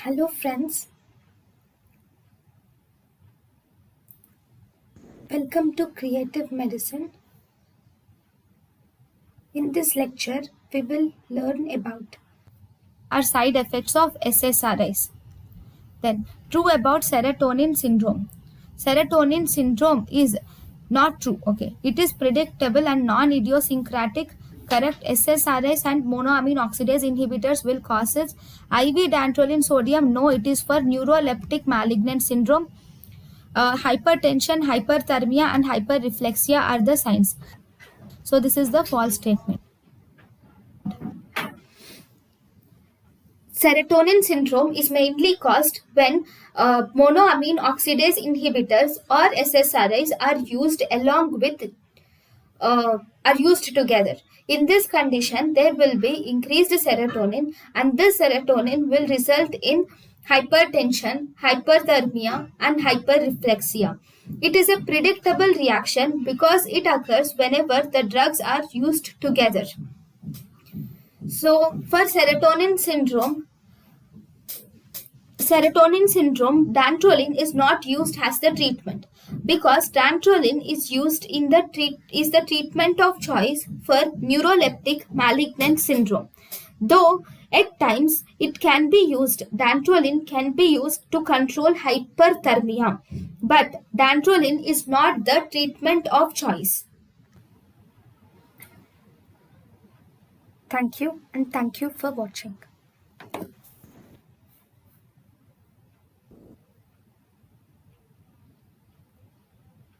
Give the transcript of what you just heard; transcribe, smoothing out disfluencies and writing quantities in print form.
Hello friends, welcome to Creative Medicine. In this lecture, we will learn about are side effects of SSRIs. Then, true about serotonin syndrome. Serotonin syndrome is not true. Okay, it is predictable and non-idiosyncratic. Correct. SSRIs and monoamine oxidase inhibitors will cause IV dantrolene sodium. No, it is for neuroleptic malignant syndrome. Hypertension, hyperthermia, and hyperreflexia are the signs. So this is the false statement. serotonin syndrome is mainly caused when monoamine oxidase inhibitors or SSRIs are used along with are used together. In this condition, there will be increased serotonin, and this serotonin will result in hypertension, hyperthermia, and hyperreflexia. It is a predictable reaction because it occurs whenever the drugs are used together. So, for serotonin syndrome, dantrolene is not used as the treatment because dantrolene is used in the treatment of choice for neuroleptic malignant syndrome. Though at times dantrolene can be used to control hyperthermia, but dantrolene is not the treatment of choice. Thank you, and thank you for watching.